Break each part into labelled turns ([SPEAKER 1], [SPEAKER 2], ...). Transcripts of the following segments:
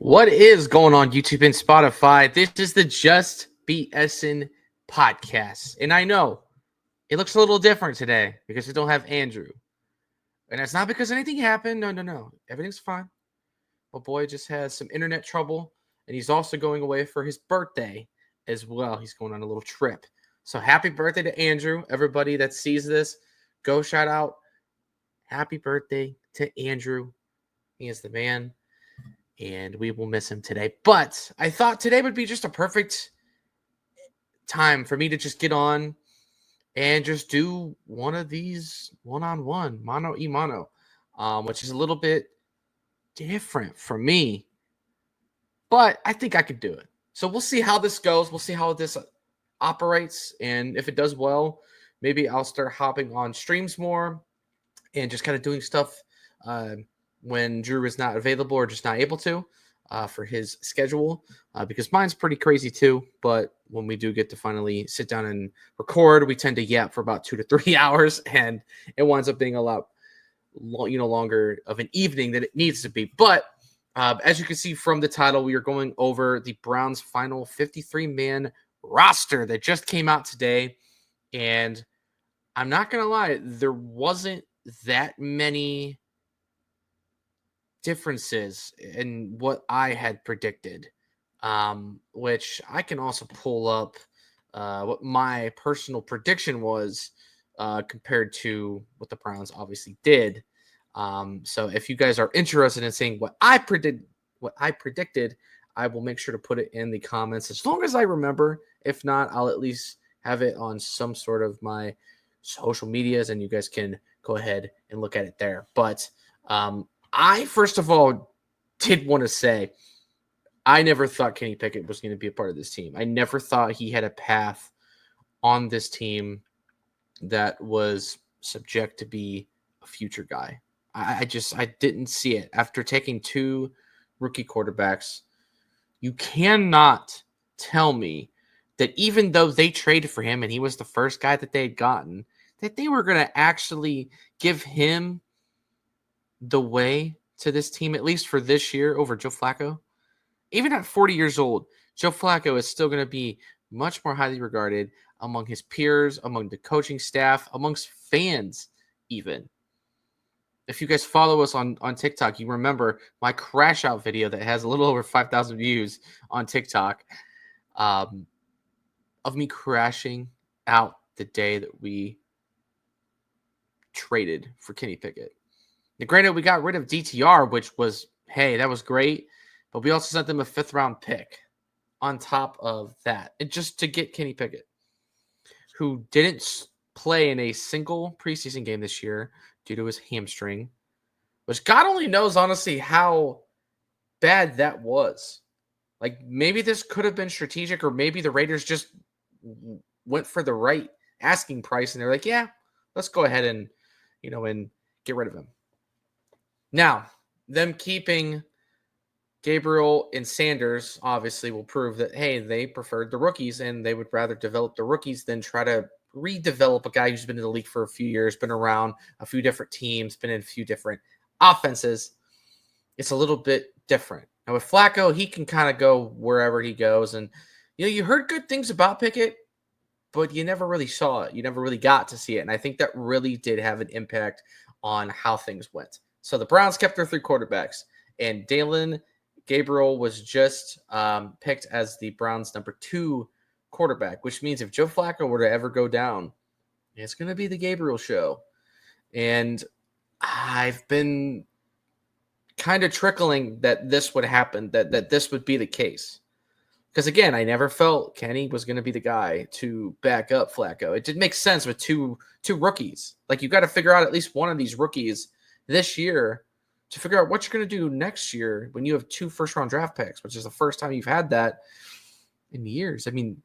[SPEAKER 1] What is going on YouTube and Spotify? This is the Just BSN podcast. And I know it looks a little different today because we don't have Andrew. And it's not because anything happened. No. Everything's fine. My boy just has some internet trouble. And he's also going away for his birthday as well. He's going on a little trip. So happy birthday to Andrew. Everybody that sees this, go shout out. Happy birthday to Andrew. He is the man. And we will miss him today. But I thought today would be just a perfect time for me to just get on and just do one of these one-on-one, mano-y-mano, which is a little bit different for me. But I think I could do it. So we'll see how this goes. We'll see how this operates. And if it does well, maybe I'll start hopping on streams more and just kind of doing stuff when Drew is not available or just not able to for his schedule, because mine's pretty crazy too. But when we do get to finally sit down and record, we tend to yap for about 2 to 3 hours, and it winds up being a lot longer of an evening than it needs to be. But as you can see from the title, we are going over the Browns' final 53-man roster that just came out today. And I'm not going to lie, there wasn't that many differences in what I had predicted, which I can also pull up what my personal prediction was compared to what the Browns obviously did. So if you guys are interested in seeing what I predicted, I will make sure to put it in the comments as long as I remember. If not, I'll at least have it on some sort of my social medias, and you guys can go ahead and look at it there. But I, first of all, did want to say I never thought Kenny Pickett was going to be a part of this team. I never thought he had a path on this team that was subject to be a future guy. I didn't see it. After taking 2 rookie quarterbacks, you cannot tell me that even though they traded for him and he was the first guy that they had gotten, that they were going to actually give him the way to this team, at least for this year, over Joe Flacco. Even at 40 years old, Joe Flacco is still going to be much more highly regarded among his peers, among the coaching staff, amongst fans even. If you guys follow us on TikTok, you remember my crash out video that has a little over 5,000 views on TikTok of me crashing out the day that we traded for Kenny Pickett. Now, granted, we got rid of DTR, which was, hey, that was great. But we also sent them a 5th-round pick on top of that. And just to get Kenny Pickett, who didn't play in a single preseason game this year due to his hamstring, which God only knows, honestly, how bad that was. Like, maybe this could have been strategic, or maybe the Raiders just went for the right asking price, and they're like, yeah, let's go ahead and, and get rid of him. Now, them keeping Gabriel and Sanders obviously will prove that, hey, they preferred the rookies and they would rather develop the rookies than try to redevelop a guy who's been in the league for a few years, been around a few different teams, been in a few different offenses. It's a little bit different. Now with Flacco, he can kind of go wherever he goes. And, you heard good things about Pickett, but you never really saw it. You never really got to see it. And I think that really did have an impact on how things went. So the Browns kept their 3 quarterbacks, and Dalen Gabriel was just picked as the Browns' number 2 quarterback, which means if Joe Flacco were to ever go down, it's going to be the Gabriel show. And I've been kind of trickling that this would happen, that this would be the case. Because, again, I never felt Kenny was going to be the guy to back up Flacco. It did make sense with two rookies. Like, you got to figure out at least one of these rookies this year to figure out what you're going to do next year when you have 2 first-round draft picks, which is the first time you've had that in years. I mean,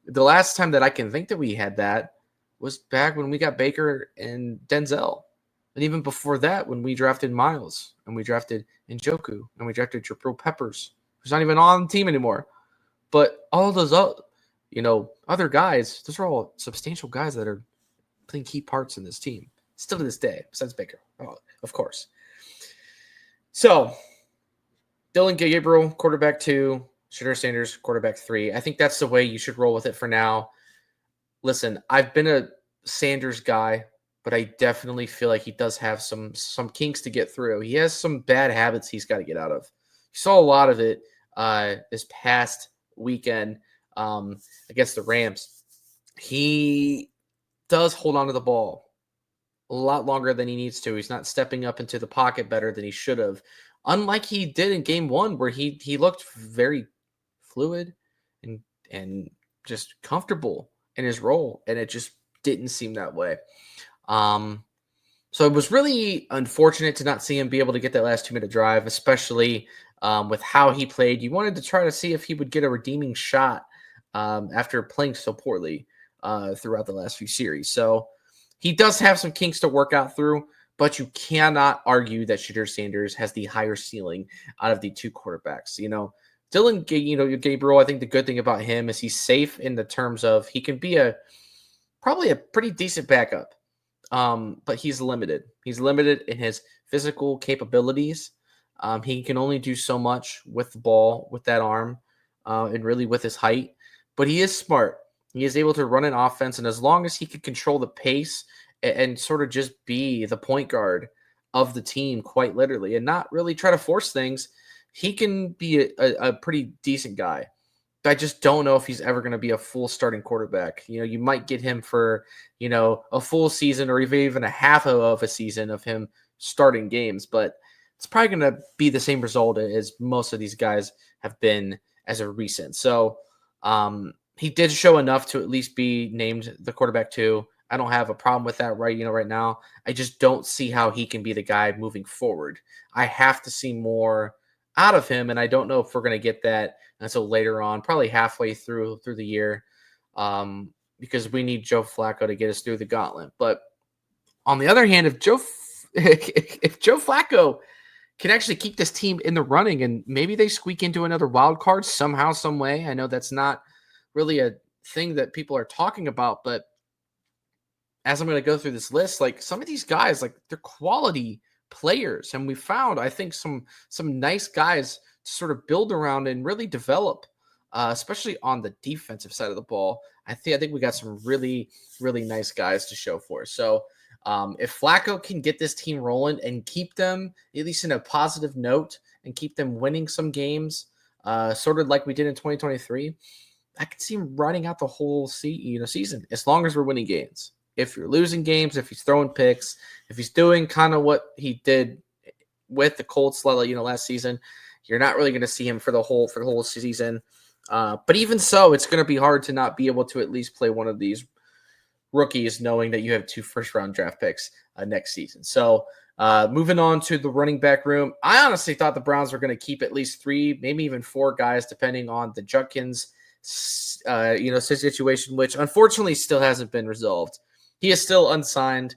[SPEAKER 1] the last time that I can think that we had that was back when we got Baker and Denzel. And even before that, when we drafted Miles, and we drafted Njoku, and we drafted Jabril Peppers, who's not even on the team anymore. But all those other guys, those are all substantial guys that are playing key parts in this team. Still to this day, besides Baker, of course. So Dylan Gabriel, quarterback 2, Shadur Sanders, quarterback 3. I think that's the way you should roll with it for now. Listen, I've been a Sanders guy, but I definitely feel like he does have some kinks to get through. He has some bad habits he's got to get out of. You saw a lot of it this past weekend against the Rams. He does hold on to the ball a lot longer than he needs to. He's not stepping up into the pocket better than he should have. Unlike he did in game 1 where he looked very fluid and just comfortable in his role, and it just didn't seem that way. So it was really unfortunate to not see him be able to get that last 2-minute drive, especially with how he played. You wanted to try to see if he would get a redeeming shot after playing so poorly throughout the last few series. So he does have some kinks to work out through, but you cannot argue that Shadur Sanders has the higher ceiling out of the two quarterbacks. Dylan, Gabriel, I think the good thing about him is he's safe in the terms of he can be probably a pretty decent backup. But he's limited. He's limited in his physical capabilities. He can only do so much with the ball, with that arm, and really with his height. But he is smart. He is able to run an offense, and as long as he can control the pace and sort of just be the point guard of the team, quite literally, and not really try to force things, he can be a pretty decent guy. I just don't know if he's ever going to be a full starting quarterback. You might get him for, a full season or even a half of a season of him starting games, but it's probably going to be the same result as most of these guys have been as of recent. So he did show enough to at least be named the quarterback 2. I don't have a problem with that right now. I just don't see how he can be the guy moving forward. I have to see more out of him, and I don't know if we're going to get that until later on, probably halfway through the year, because we need Joe Flacco to get us through the gauntlet. But on the other hand, if Joe Flacco can actually keep this team in the running and maybe they squeak into another wild card somehow, some way, I know that's not really a thing that people are talking about, but as I'm going to go through this list, like some of these guys, like they're quality players, and we found, I think, some nice guys to sort of build around and really develop, especially on the defensive side of the ball. I think we got some really, really nice guys to show for. So if Flacco can get this team rolling and keep them at least in a positive note and keep them winning some games, sort of like we did in 2023, I could see him running out the whole season as long as we're winning games. If you're losing games, if he's throwing picks, if he's doing kind of what he did with the Colts, last season, you're not really going to see him for the whole season. But even so, it's going to be hard to not be able to at least play one of these rookies, knowing that you have 2 first-round draft picks next season. So moving on to the running back room, I honestly thought the Browns were going to keep at least 3, maybe even 4 guys, depending on the Judkins, situation, which unfortunately still hasn't been resolved. He is still unsigned.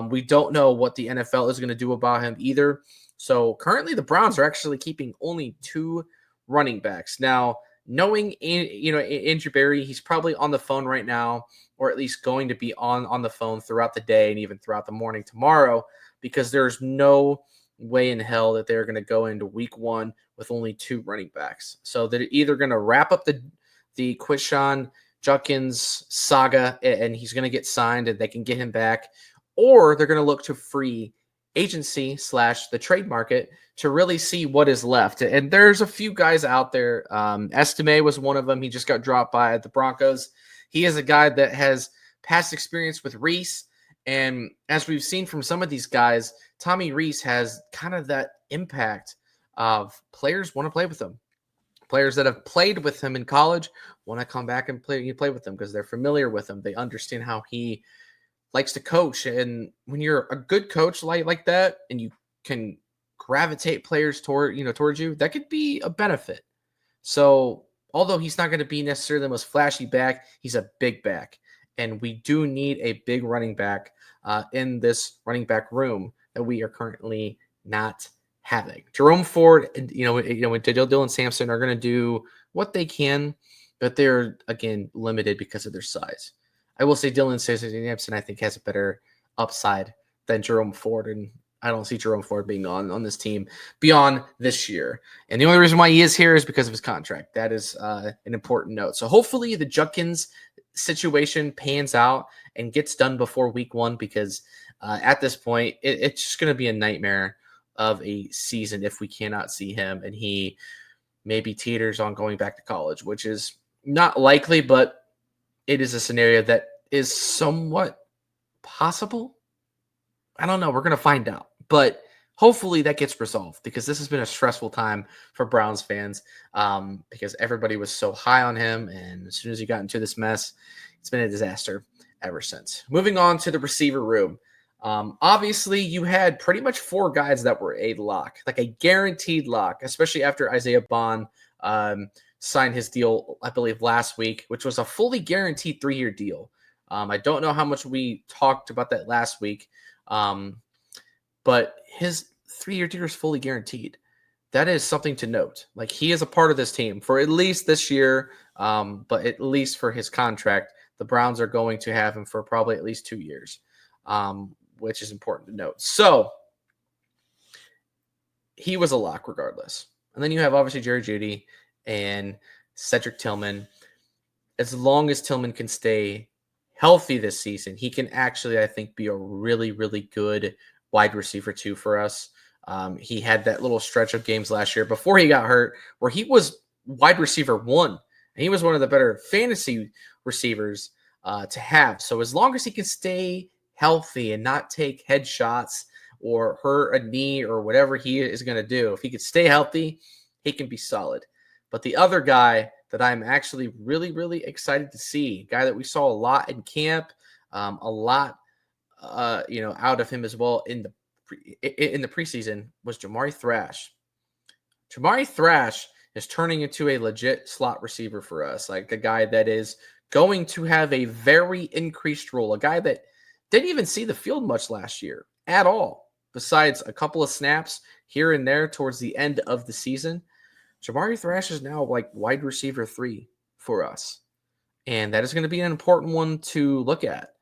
[SPEAKER 1] We don't know what the NFL is going to do about him either. So currently the Browns are actually keeping only 2 running backs. Now, knowing, Andrew Berry, he's probably on the phone right now, or at least going to be on the phone throughout the day and even throughout the morning tomorrow, because there's no way in hell that they're going to go into week 1 with only 2 running backs. So they're either going to wrap up the Quishon Judkins saga and he's going to get signed and they can get him back, or they're going to look to free agency / the trade market to really see what is left. And there's a few guys out there. Estime was one of them. He just got dropped by the Broncos. He is a guy that has past experience with Reese. And as we've seen from some of these guys, Tommy Reese has kind of that impact of players want to play with him. Players that have played with him in college want to come back and play with him because they're familiar with him. They understand how he likes to coach. And when you're a good coach like that and you can gravitate players towards you, that could be a benefit. So although he's not going to be necessarily the most flashy back, he's a big back. And we do need a big running back in this running back room that we are currently not having. Jerome Ford and Dylan Sampson are going to do what they can, but they're again limited because of their size. I will say Dylan Sampson, I think, has a better upside than Jerome Ford, and I don't see Jerome Ford being on this team beyond this year. And the only reason why he is here is because of his contract. That is an important note. So hopefully the Judkins situation pans out and gets done before week 1, because at this point, it's just going to be a nightmare of a season if we cannot see him and he maybe teeters on going back to college, which is not likely, but it is a scenario that is somewhat possible. I don't know. We're going to find out. But hopefully that gets resolved, because this has been a stressful time for Browns fans, because everybody was so high on him. And as soon as he got into this mess, it's been a disaster ever since. Moving on to the receiver room. Obviously, you had pretty much 4 guys that were a lock, like a guaranteed lock, especially after Isaiah Bond signed his deal, I believe, last week, which was a fully guaranteed 3-year deal. I don't know how much we talked about that last week, but his 3-year deal is fully guaranteed. That is something to note. Like, he is a part of this team for at least this year, but at least for his contract, the Browns are going to have him for probably at least 2 years, which is important to note. So he was a lock regardless. And then you have obviously Jerry Jeudy and Cedric Tillman. As long as Tillman can stay healthy this season, he can actually, I think, be a really, really good wide receiver 2 for us. He had that little stretch of games last year before he got hurt where he was wide receiver 1. And he was one of the better fantasy receivers to have. So as long as he can stay healthy and not take headshots or hurt a knee or whatever he is going to do, if he could stay healthy, he can be solid. But the other guy that I'm actually really, really excited to see, a guy that we saw a lot in camp, a lot, out of him as well in the preseason, was Jamari Thrash. Jamari Thrash is turning into a legit slot receiver for us, like a guy that is going to have a very increased role, a guy that didn't even see the field much last year at all, besides a couple of snaps here and there towards the end of the season. Jamari Thrash is now like wide receiver 3 for us. And that is going to be an important one to look at.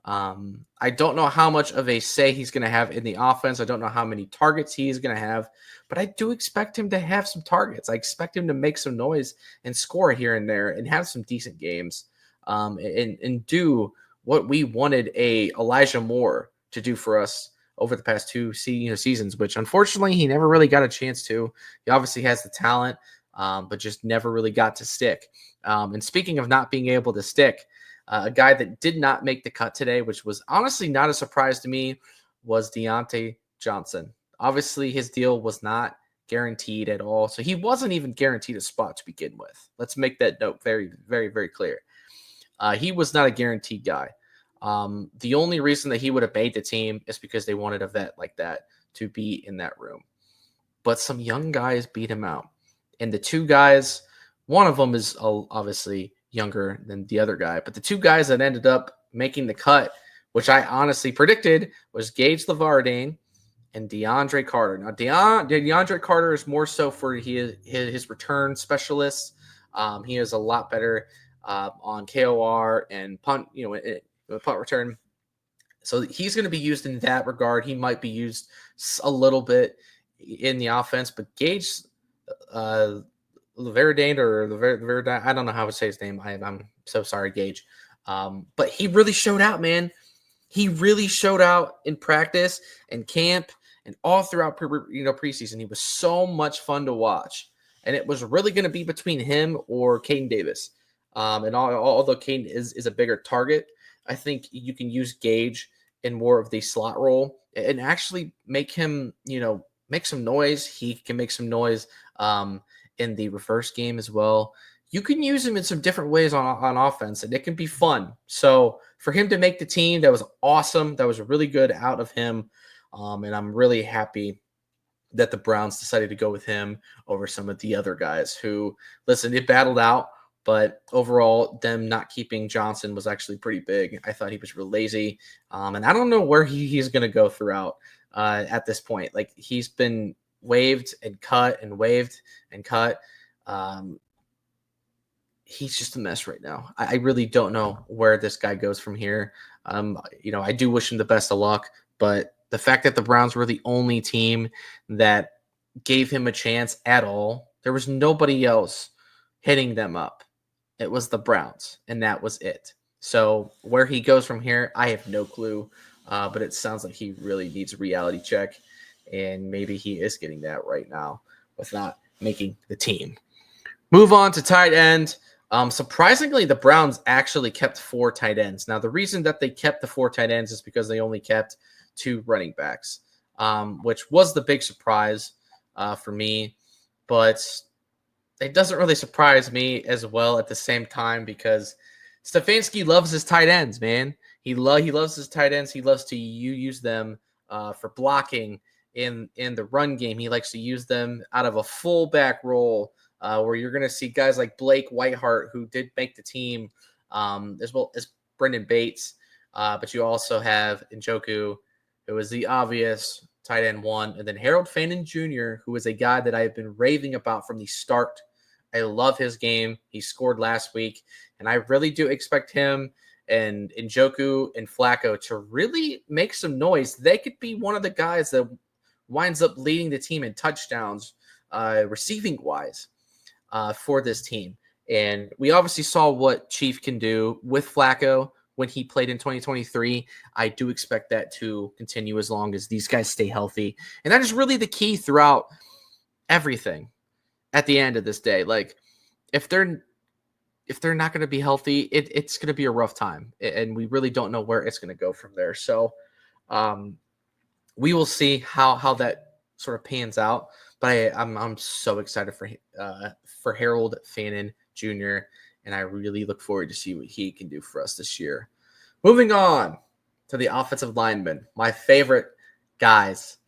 [SPEAKER 1] I don't know how much of a say he's going to have in the offense. I don't know how many targets he's going to have, but I do expect him to have some targets. I expect him to make some noise and score here and there and have some decent games, and do what we wanted a Elijah Moore to do for us over the past 2 seasons, which unfortunately he never really got a chance to. He obviously has the talent, but just never really got to stick. And speaking of not being able to stick, a guy that did not make the cut today, which was honestly not a surprise to me, was Deontay Johnson. Obviously, his deal was not guaranteed at all, so he wasn't even guaranteed a spot to begin with. Let's make that note very, very, very clear. He was not a guaranteed guy. The only reason that he would have made the team is because they wanted a vet like that to be in that room. But some young guys beat him out. And the 2 guys, one of them is obviously younger than the other guy, but the 2 guys that ended up making the cut, which I honestly predicted, was Gage Lavardine and DeAndre Carter. Now, DeAndre Carter is more so for his return specialist. He is a lot better on KOR and punt, punt return. So he's going to be used in that regard. He might be used a little bit in the offense, but Gage Lavardine or Lavardine, I don't know how to say his name. I'm so sorry, Gage. But he really showed out, man. He really showed out in practice and camp and all throughout preseason. He was so much fun to watch, and it was really going to be between him or Caden Davis. And although Caden is a bigger target, I think you can use Gage in more of the slot role and actually make him, make some noise. He can make some noise in the reverse game as well. You can use him in some different ways on offense, and it can be fun. So for him to make the team, that was awesome. That was really good out of him. And I'm really happy that the Browns decided to go with him over some of the other guys who, listen, it battled out, but overall, them not keeping Johnson was actually pretty big. I thought he was real lazy. And I don't know where he's going to go throughout at this point. Like, he's been waived and cut and waived and cut. He's just a mess right now. I really don't know where this guy goes from here. I do wish him the best of luck, but The fact that the Browns were the only team that gave him a chance at all, there was nobody else hitting them up. It was the Browns, and that was it. So where he goes from here, I have no clue. But it sounds like he really needs a reality check, and maybe he is getting that right now with not making the team. Move on to tight end. Surprisingly, the Browns actually kept 4 tight ends. Now, the reason that they kept the 4 tight ends is because they only kept 2 running backs, which was the big surprise for me. But it doesn't really surprise me as well at the same time because Stefanski loves his tight ends, man. He loves his tight ends. He loves to use them for blocking in the run game. He likes to use them out of a fullback role where you're going to see guys like Blake Whiteheart, who did make the team, as well as Brendan Bates. But you also have Njoku, who was the obvious tight end 1, and then Harold Fannin Jr., who is a guy that I have been raving about from the start. I love his game. He scored last week, and I really do expect him and Njoku and Flacco to really make some noise. They could be one of the guys that winds up leading the team in touchdowns, receiving-wise, for this team. And we obviously saw what Chief can do with Flacco when he played in 2023. I do expect that to continue as long as these guys stay healthy. And that is really the key throughout everything at the end of this day. Like, if they're not going to be healthy, it's going to be a rough time. And we really don't know where it's going to go from there. So we will see how that sort of pans out. But I'm so excited for Harold Fannin Jr., and I really look forward to see what he can do for us this year. Moving on to the offensive linemen, my favorite guys.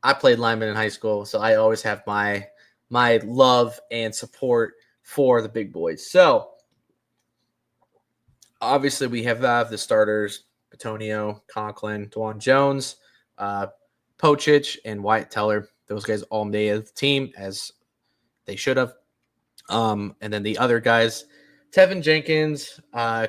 [SPEAKER 1] I played lineman in high school, so I always have my love and support for the big boys. So obviously we have the starters: Petonio, Conklin, Dwan Jones, Pochich, and Wyatt Teller. Those guys all made the team as they should have. And then the other guys, Tevin Jenkins,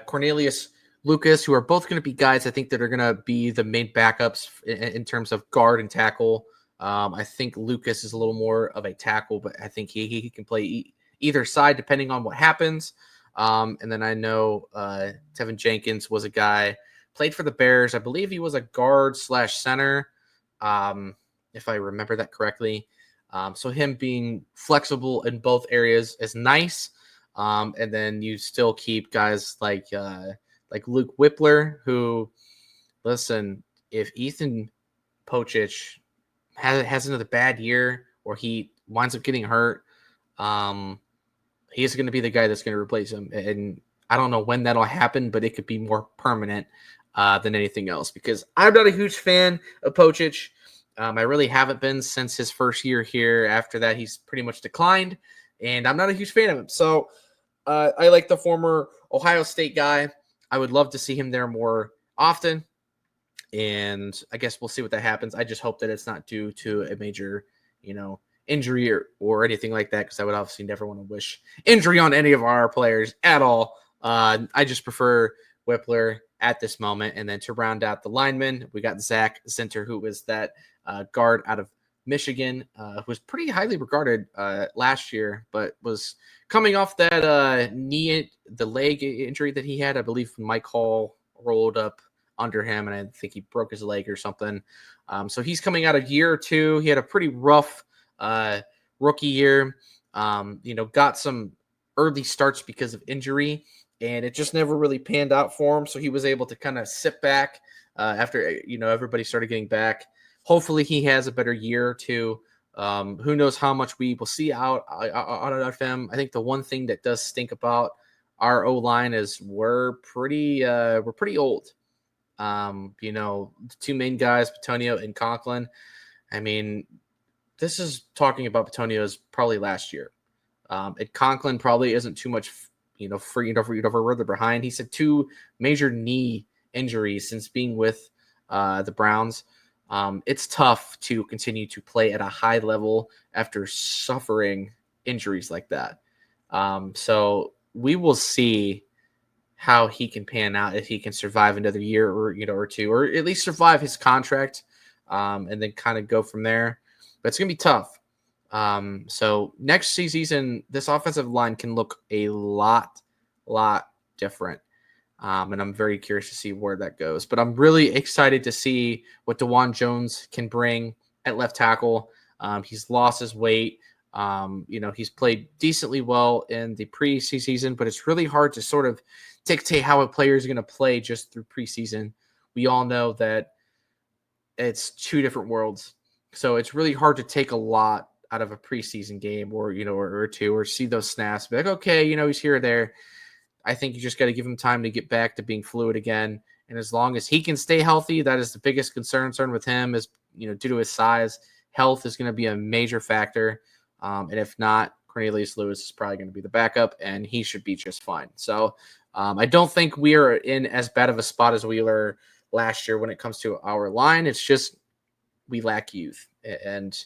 [SPEAKER 1] Cornelius Lucas, who are both going to be guys I think that are going to be the main backups in terms of guard and tackle. I think Lucas is a little more of a tackle, but I think he can play either side depending on what happens. And then I know Tevin Jenkins was a guy, played for the Bears. I believe he was a guard / center, if I remember that correctly. So him being flexible in both areas is nice. And then you still keep guys like Luke Whippler, who, listen, if Ethan Pochich has another bad year or he winds up getting hurt, he's going to be the guy that's going to replace him. And I don't know when that'll happen, but it could be more permanent than anything else, because I'm not a huge fan of Pochich. I really haven't been since his first year here. After that, he's pretty much declined, and I'm not a huge fan of him. So I like the former Ohio State guy. I would love to see him there more often, and I guess we'll see what that happens. I just hope that it's not due to a major, injury or anything like that, because I would obviously never want to wish injury on any of our players at all. I just prefer Whippler at this moment. And then to round out the linemen, we got ZACK Center, who is that guard out of Michigan, who was pretty highly regarded last year, but was coming off that the leg injury that he had. I believe Mike Hall rolled up under him, and I think he broke his leg or something. So he's coming out a year or two. He had a pretty rough rookie year. Got some early starts because of injury, and it just never really panned out for him. So he was able to kind of sit back after everybody started getting back. Hopefully he has a better year or two. Who knows how much we will see out of him. I think the one thing that does stink about our O-line is we're pretty old. The two main guys, Petonio and Conklin. I mean, this is talking about Petonio's probably last year. And Conklin probably isn't too much, further behind. He's had 2 major knee injuries since being with the Browns. It's tough to continue to play at a high level after suffering injuries like that. So we will see how he can pan out, if he can survive another year or two, or at least survive his contract, and then kind of go from there. But it's gonna be tough. So next season, this offensive line can look a lot different. And I'm very curious to see where that goes. But I'm really excited to see what DeJuan Jones can bring at left tackle. He's lost his weight. He's played decently well in the preseason, but it's really hard to sort of dictate how a player is going to play just through preseason. We all know that it's two different worlds. So it's really hard to take a lot out of a preseason game or two, or see those snaps. Be like, okay, he's here or there. I think you just got to give him time to get back to being fluid again. And as long as he can stay healthy, that is the biggest concern with him is, due to his size. Health is going to be a major factor. And if not, Cornelius Lewis is probably going to be the backup, and he should be just fine. So I don't think we are in as bad of a spot as we were last year when it comes to our line. It's just we lack youth. And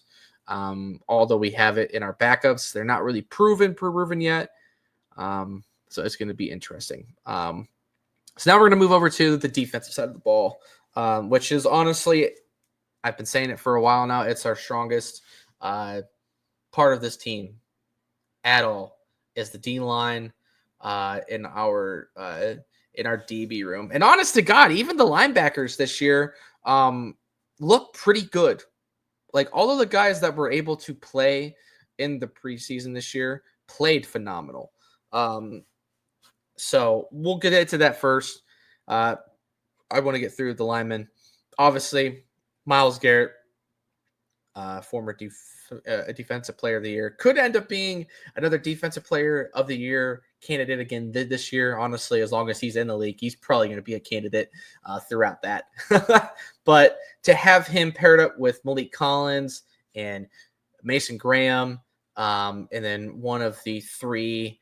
[SPEAKER 1] although we have it in our backups, they're not really proven yet. So it's going to be interesting. So now we're going to move over to the defensive side of the ball, which is honestly, I've been saying it for a while now, it's our strongest part of this team at all, is the D line in our DB room. And honest to God, even the linebackers this year look pretty good. Like, all of the guys that were able to play in the preseason this year played phenomenal. So we'll get into that first. I want to get through the linemen. Obviously, Myles Garrett, former defensive player of the year, could end up being another defensive player of the year candidate again this year. Honestly, as long as he's in the league, he's probably going to be a candidate throughout that. But to have him paired up with Malik Collins and Mason Graham, and then one of the three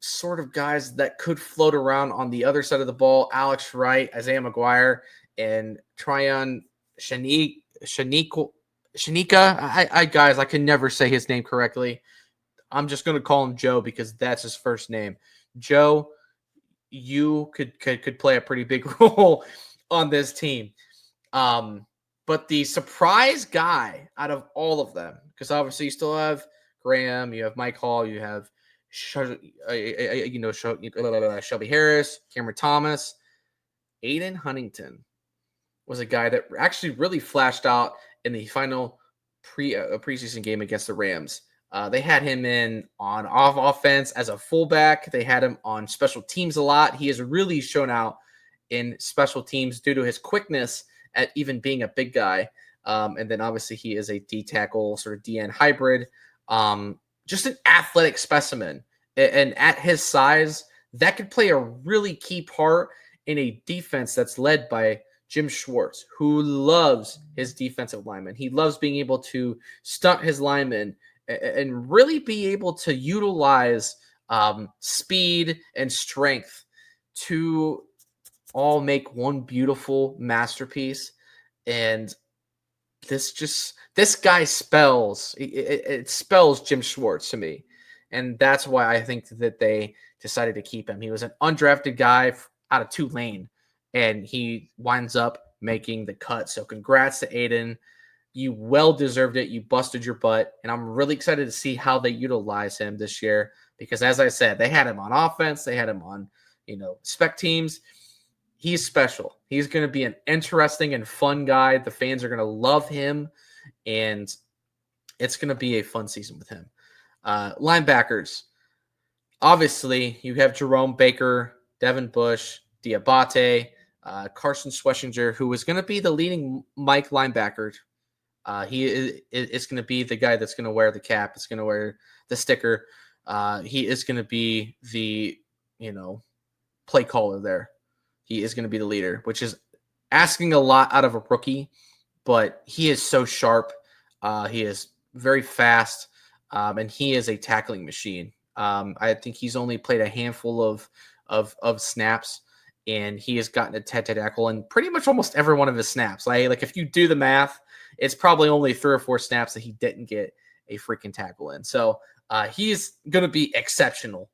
[SPEAKER 1] sort of guys that could float around on the other side of the ball, Alex Wright, Isaiah McGuire, and Tryon Shanika. Guys, I can never say his name correctly. I'm just going to call him Joe because that's his first name. Joe, you could play a pretty big role on this team. But the surprise guy out of all of them, because obviously you still have Graham, you have Mike Hall, you have Shelby Harris, Cameron Thomas, Aiden Huntington was a guy that actually really flashed out in the final preseason game against the Rams. They had him in on offense as a fullback. They had him on special teams a lot. He has really shown out in special teams due to his quickness at even being a big guy. And then obviously he is a D tackle, sort of DN hybrid. Just an athletic specimen. And at his size, that could play a really key part in a defense that's led by Jim Schwartz, who loves his defensive linemen. He loves being able to stunt his linemen and really be able to utilize speed and strength to all make one beautiful masterpiece. And this guy spells, it spells Jim Schwartz to me. And that's why I think that they decided to keep him. He was an undrafted guy out of Tulane, and he winds up making the cut. So congrats to Aiden. You well deserved it. You busted your butt. And I'm really excited to see how they utilize him this year, because as I said, they had him on offense. They had him on, spec teams. He's special. He's going to be an interesting and fun guy. The fans are going to love him, and it's going to be a fun season with him. Linebackers. Obviously, you have Jerome Baker, Devin Bush, Diabate, Carson Schwessinger, who is going to be the leading Mike linebacker. He is going to be the guy that's going to wear the cap. It's going to wear the sticker. He is going to be the, play caller there. He is going to be the leader, which is asking a lot out of a rookie, but he is so sharp. He is very fast, and he is a tackling machine. I think he's only played a handful of snaps, and he has gotten a tackle in pretty much almost every one of his snaps. Like if you do the math, it's probably only 3 or 4 snaps that he didn't get a freaking tackle in. So he's going to be exceptional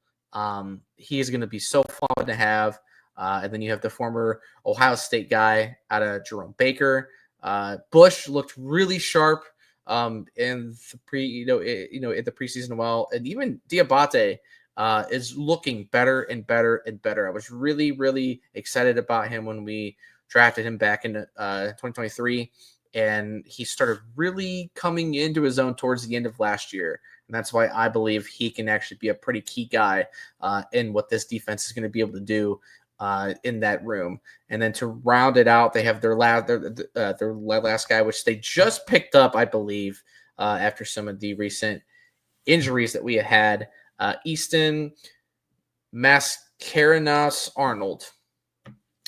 [SPEAKER 1] He is going to be so fun to have. And then you have the former Ohio State guy out of Jerome Baker. Bush looked really sharp in the in the preseason. Well, and even Diabate is looking better and better and better. I was really, really excited about him when we drafted him back in 2023, and he started really coming into his own towards the end of last year. And that's why I believe he can actually be a pretty key guy in what this defense is going to be able to do in that room. And then to round it out, they have their last guy, which they just picked up, I believe, after some of the recent injuries that we had. Easton Mascarenas Arnold.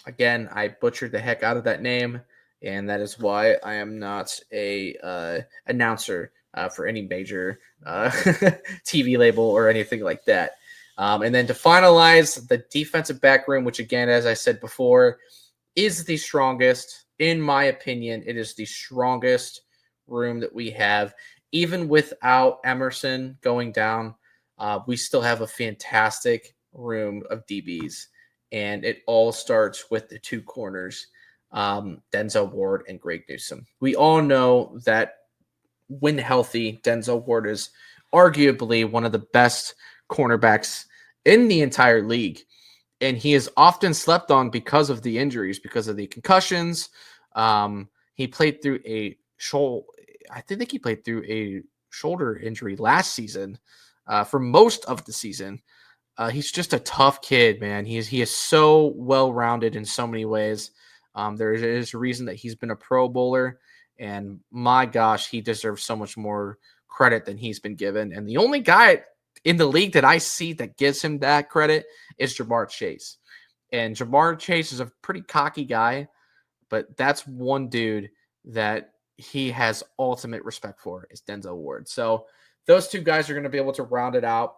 [SPEAKER 1] Again, I butchered the heck out of that name, and that is why I am not a announcer for any major TV label or anything like that. And then to finalize the defensive back room, which again, as I said before, is the strongest. In my opinion, it is the strongest room that we have. Even without Emerson going down, we still have a fantastic room of DBs. And it all starts with the two corners, Denzel Ward and Greg Newsome. We all know that when healthy, Denzel Ward is arguably one of the best cornerbacks in the entire league. And he is often slept on because of the injuries, because of the concussions. He played through a shoulder. I think he played through a shoulder injury last season for most of the season. He's just a tough kid, man. He is so well-rounded in so many ways. There is a reason that he's been a Pro Bowler, and my gosh, he deserves so much more credit than he's been given. And the only guy in the league that I see that gives him that credit is Jamar Chase. And Jamar Chase is a pretty cocky guy, but that's one dude that he has ultimate respect for is Denzel Ward. So those two guys are going to be able to round it out.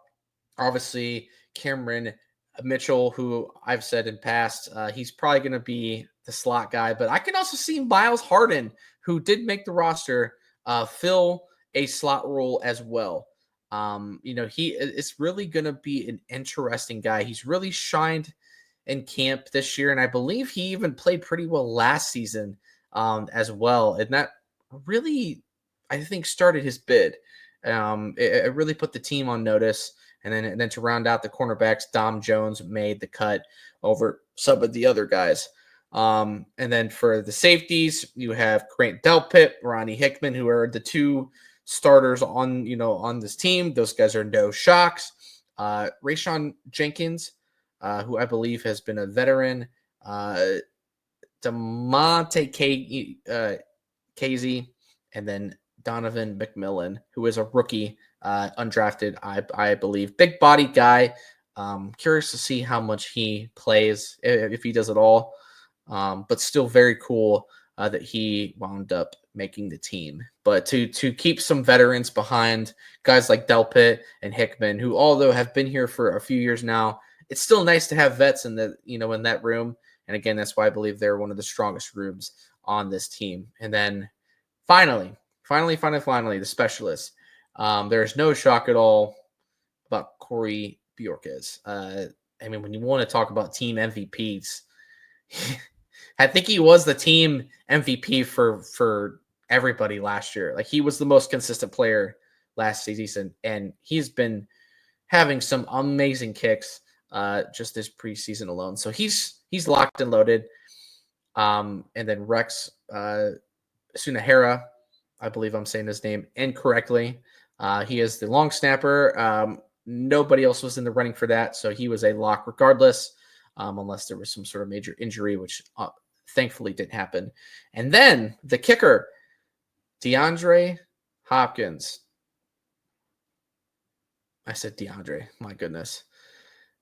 [SPEAKER 1] Obviously, Cameron Mitchell, who I've said in past, he's probably going to be the slot guy, but I can also see Miles Harden, who did make the roster, fill a slot role as well. It's really going to be an interesting guy. He's really shined in camp this year, and I believe he even played pretty well last season as well. And that really, I think, started his bid. It really put the team on notice. And then to round out the cornerbacks, Dom Jones made the cut over some of the other guys. And then for the safeties, you have Grant Delpit, Ronnie Hickman, who are the two starters on this team. Those guys are no shocks. Rayshawn Jenkins, who I believe has been a veteran. DeMonte Casey, and then Donovan McMillan, who is a rookie, undrafted, I believe. Big body guy. Curious to see how much he plays, if he does at all. But still very cool that he wound up making the team. But to keep some veterans behind guys like Delpit and Hickman, who although have been here for a few years now, it's still nice to have vets in that room. And again, that's why I believe they're one of the strongest rooms on this team. And then finally, the specialists. There's no shock at all about Corey Bjorkes. When you want to talk about team MVPs, I think he was the team MVP for everybody last year. Like, he was the most consistent player last season, and he's been having some amazing kicks just this preseason alone. So he's locked and loaded. And then Rex Sunahara, I believe I'm saying his name incorrectly. He is the long snapper. Nobody else was in the running for that, so he was a lock regardless, unless there was some sort of major injury, which thankfully didn't happen. And then the kicker, DeAndre Hopkins. I said DeAndre. My goodness.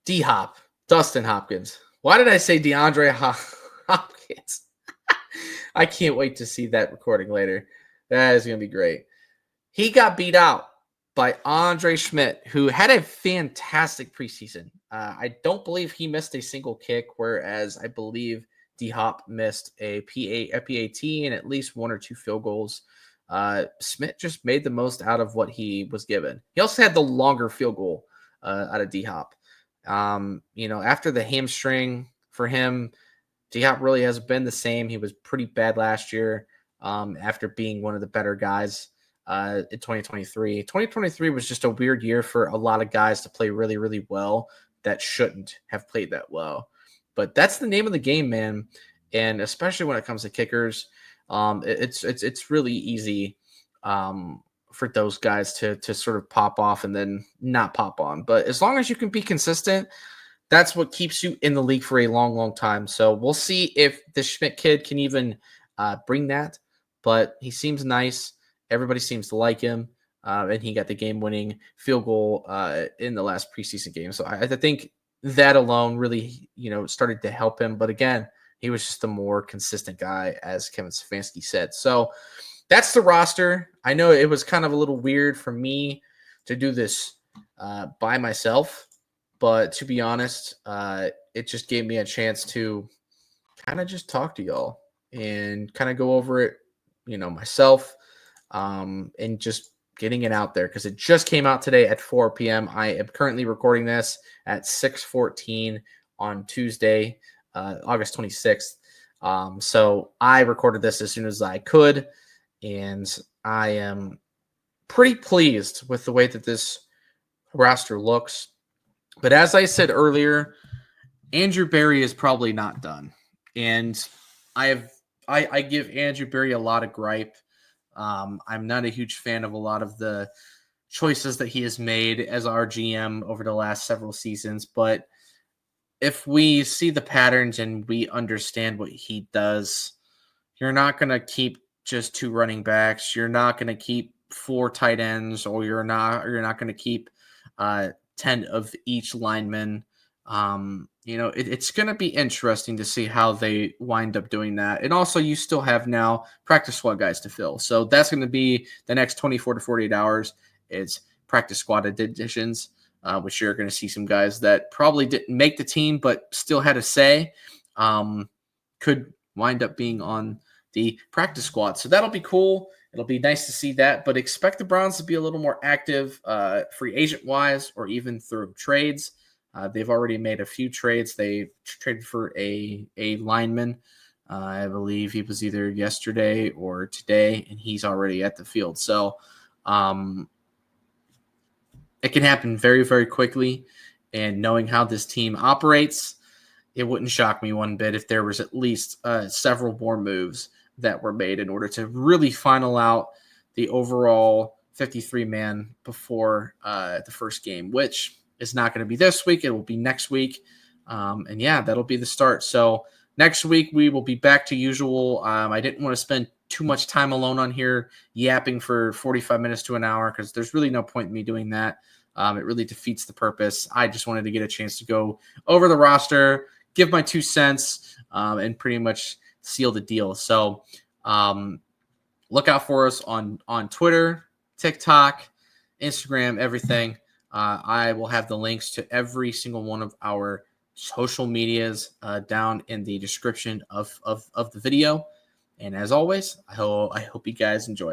[SPEAKER 1] D-Hop. Dustin Hopkins. Why did I say DeAndre Hopkins? I can't wait to see that recording later. That is going to be great. He got beat out by Andre Schmidt, who had a fantastic preseason. I don't believe he missed a single kick, whereas I believe D-Hop missed a PAT and at least one or two field goals. Schmidt just made the most out of what he was given. He also had the longer field goal out of D-Hop. After the hamstring for him, D-Hop really hasn't been the same. He was pretty bad last year after being one of the better guys in 2023. 2023 was just a weird year for a lot of guys to play really, really well that shouldn't have played that well. But that's the name of the game, man. And especially when it comes to kickers, it's really easy for those guys to sort of pop off and then not pop on. But as long as you can be consistent, that's what keeps you in the league for a long, long time. So we'll see if the Schmidt kid can even bring that. But he seems nice. Everybody seems to like him. And he got the game-winning field goal in the last preseason game. So I think that alone really, started to help him. But again, he was just a more consistent guy, as Kevin Stefanski said. So that's the roster. I know it was kind of a little weird for me to do this by myself. But to be honest, it just gave me a chance to kind of just talk to y'all and kind of go over it, myself, and just getting it out there because it just came out today at 4 p.m. I am currently recording this at 6:14 on Tuesday, August 26th. So I recorded this as soon as I could, and I am pretty pleased with the way that this roster looks. But as I said earlier, Andrew Berry is probably not done. And I give Andrew Berry a lot of gripe. I'm not a huge fan of a lot of the choices that he has made as our GM over the last several seasons. But if we see the patterns and we understand what he does, you're not going to keep just 2 running backs. You're not going to keep 4 tight ends, or you're not going to keep 10 of each lineman. It's going to be interesting to see how they wind up doing that. And also, you still have now practice squad guys to fill. So that's going to be the next 24 to 48 hours. It's practice squad additions, which you're going to see some guys that probably didn't make the team but still had a say, could wind up being on the practice squad. So that'll be cool. It'll be nice to see that, but expect the Browns to be a little more active free agent-wise or even through trades. They've already made a few trades. They traded for a lineman. I believe he was either yesterday or today, and he's already at the field. So it can happen very, very quickly. And knowing how this team operates, it wouldn't shock me one bit if there was at least several more moves that were made in order to really final out the overall 53-man before the first game, which is not going to be this week. It will be next week. And yeah, that'll be the start. So next week we will be back to usual. I didn't want to spend too much time alone on here yapping for 45 minutes to an hour because there's really no point in me doing that. It really defeats the purpose. I just wanted to get a chance to go over the roster, give my 2 cents, and pretty much seal the deal. So look out for us on Twitter, TikTok, Instagram, everything. I will have the links to every single one of our social medias down in the description of the video. And as always, I hope you guys enjoy.